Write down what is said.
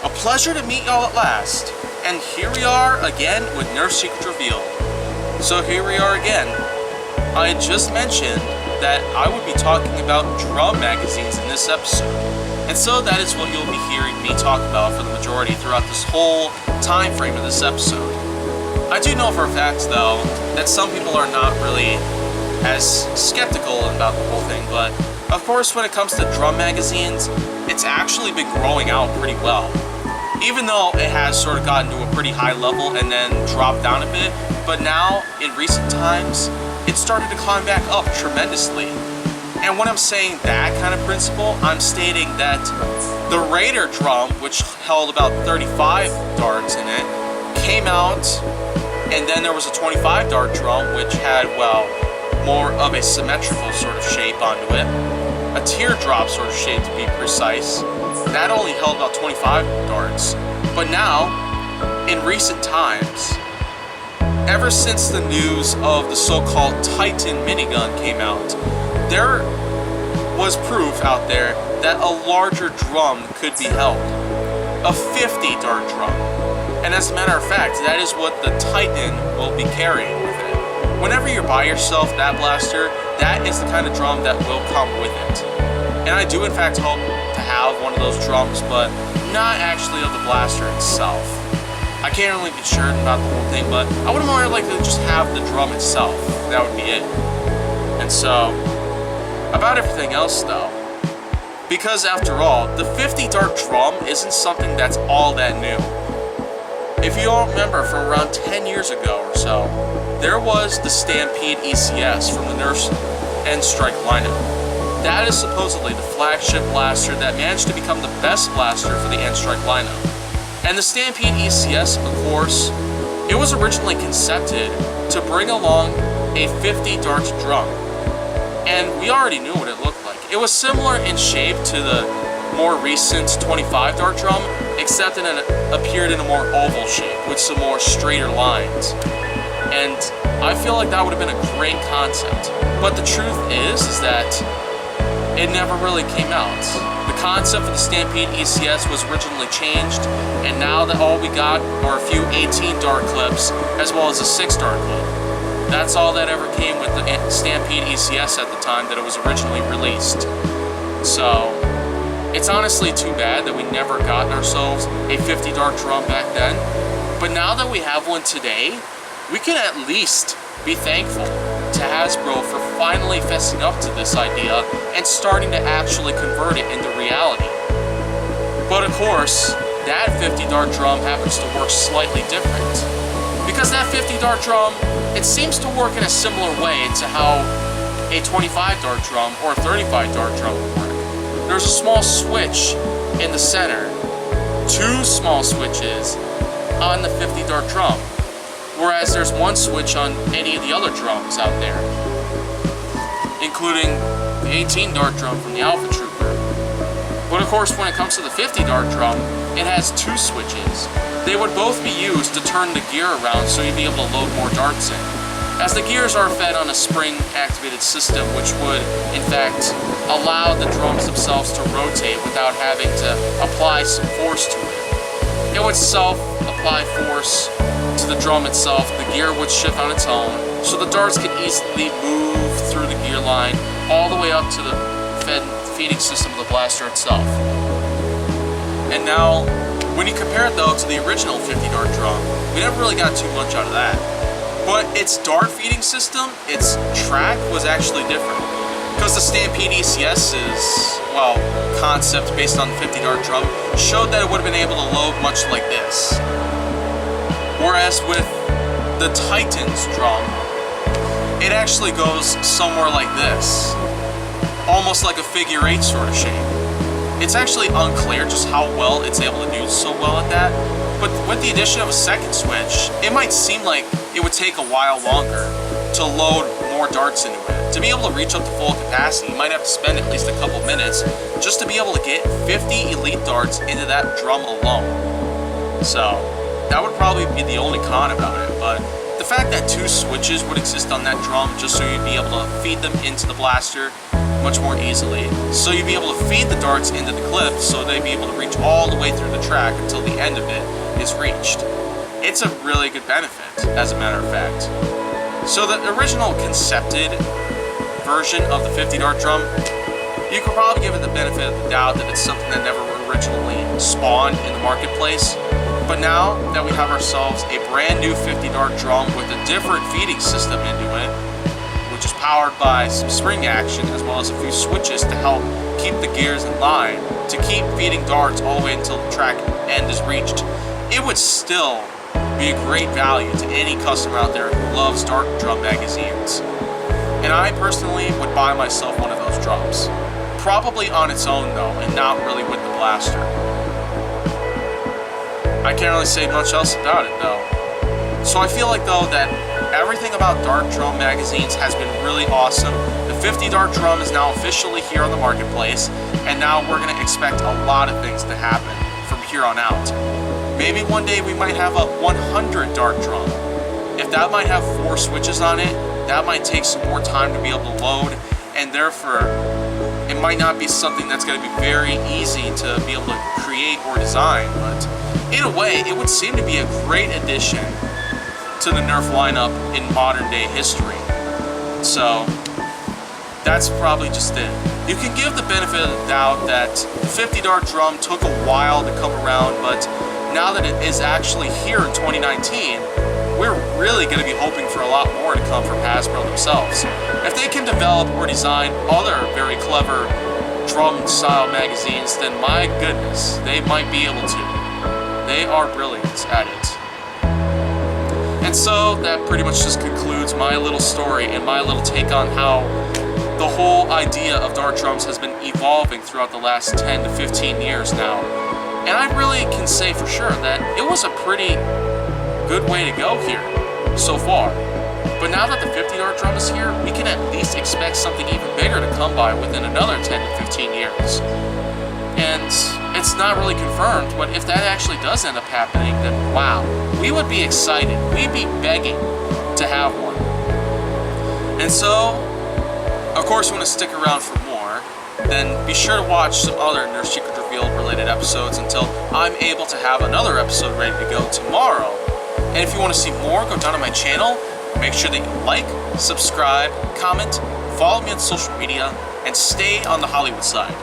A pleasure to meet y'all at last. And here we are again with Nerf Secret Reveal. So here we are again. I had just mentioned that I would be talking about drum magazines in this episode. And so that is what you'll be hearing me talk about for the majority throughout this whole time frame of this episode. I do know for a fact, though, that some people are not really as skeptical about the whole thing, but of course when it comes to drum magazines, it's actually been growing out pretty well. Even though it has sort of gotten to a pretty high level and then dropped down a bit, but now, in recent times, it started to climb back up tremendously. And when I'm saying that kind of principle, I'm stating that the Raider drum, which held about 35 darts in it, came out, and then there was a 25 dart drum, which had, well, more of a symmetrical sort of shape onto it. A teardrop sort of shape, to be precise. That only held about 25 darts. But now, in recent times, ever since the news of the so-called Titan minigun came out, there was proof out there that a larger drum could be held. A 50 dart drum. And as a matter of fact, that is what the Titan will be carrying with it. Whenever you buy yourself that blaster, that is the kind of drum that will come with it. And I do in fact hope to have one of those drums, but not actually of the blaster itself. I can't really be sure about the whole thing, but I would more like to just have the drum itself. That would be it. And so, about everything else though, because after all, the 50 dart drum isn't something that's all that new. If you all remember, from around 10 years ago or so, there was the Stampede ECS from the Nerf N-Strike lineup. That is supposedly the flagship blaster that managed to become the best blaster for the N-Strike lineup. And the Stampede ECS, of course, it was originally concepted to bring along a 50 dart drum. And we already knew what it looked like. It was similar in shape to the more recent 25 dart drum, except it appeared in a more oval shape with some more straighter lines. And I feel like that would have been a great concept. But the truth is that it never really came out. The concept for the Stampede ECS was originally changed, and now that all we got are a few 18 dart clips, as well as a 6 dart clip. That's all that ever came with the Stampede ECS at the time that it was originally released. So, it's honestly too bad that we never got ourselves a 50 dart drum back then. But now that we have one today, we can at least be thankful to Hasbro for finally fessing up to this idea and starting to actually convert it into reality. But of course, that 50 dart drum happens to work slightly different. Because that 50 dart drum, it seems to work in a similar way to how a 25 dart drum or a 35 dart drum would work. There's a small switch in the center, 2 small switches on the 50 dart drum. Whereas there's one switch on any of the other drums out there, including the 18 dart drum from the Alpha Trooper. But of course, when it comes to the 50 dart drum, it has 2 switches. They would both be used to turn the gear around so you'd be able to load more darts in, as the gears are fed on a spring-activated system, which would, in fact, allow the drums themselves to rotate without having to apply some force to it. It would self-apply force to the drum itself. The gear would shift on its own, so the darts could easily move through the gear line all the way up to the feeding system of the blaster itself. And now, when you compare it though to the original 50 dart drum, we never really got too much out of that. But its dart feeding system, its track, was actually different. Because the Stampede ECS's, well, concept based on the 50 dart drum showed that it would have been able to load much like this. Whereas with the Titan's drum, it actually goes somewhere like this. Almost like a figure 8 sort of shape. It's actually unclear just how well it's able to do so well at that. But with the addition of a second switch, it might seem like it would take a while longer to load more darts into it. To be able to reach up to full capacity, you might have to spend at least a couple minutes just to be able to get 50 elite darts into that drum alone. So, that would probably be the only con about it, but the fact that 2 switches would exist on that drum just so you'd be able to feed them into the blaster much more easily. So you'd be able to feed the darts into the clip so they'd be able to reach all the way through the track until the end of it is reached. It's a really good benefit, as a matter of fact. So the original concepted version of the 50 dart drum, you could probably give it the benefit of the doubt that it's something that never originally spawned in the marketplace. But now that we have ourselves a brand new 50 dart drum with a different feeding system into it, which is powered by some spring action as well as a few switches to help keep the gears in line, to keep feeding darts all the way until the track end is reached, it would still be a great value to any customer out there who loves dart drum magazines. And I personally would buy myself one of those drums. Probably on its own though, and not really with the blaster. I can't really say much else about it though. So I feel like though that everything about dart drum magazines has been really awesome. The 50 dart drum is now officially here on the marketplace, and now we're going to expect a lot of things to happen from here on out. Maybe one day we might have a 100 dart drum. If that might have 4 switches on it, that might take some more time to be able to load, and therefore it might not be something that's going to be very easy to be able to create or design, but in a way, it would seem to be a great addition to the Nerf lineup in modern day history. So that's probably just it. You can give the benefit of the doubt that the 50 dart drum took a while to come around, but now that it is actually here in 2019, we're really going to be hoping for a lot more to come from Hasbro themselves. If they can develop or design other very clever drum style magazines, then my goodness, they might be able to. They are brilliant at it. And so that pretty much just concludes my little story and my little take on how the whole idea of dart drums has been evolving throughout the last 10 to 15 years now. And I really can say for sure that it was a pretty good way to go here so far. But now that the 50 dart drum is here, we can at least expect something even bigger to come by within another 10 to 15 years. And it's not really confirmed, but if that actually does end up happening, then wow, we would be excited. We'd be begging to have one. And so, of course, you want to stick around for more, then be sure to watch some other Nerf Secret Revealed related episodes until I'm able to have another episode ready to go tomorrow. And if you want to see more, go down to my channel. Make sure that you like, subscribe, comment, follow me on social media, and stay on the Hollywood side.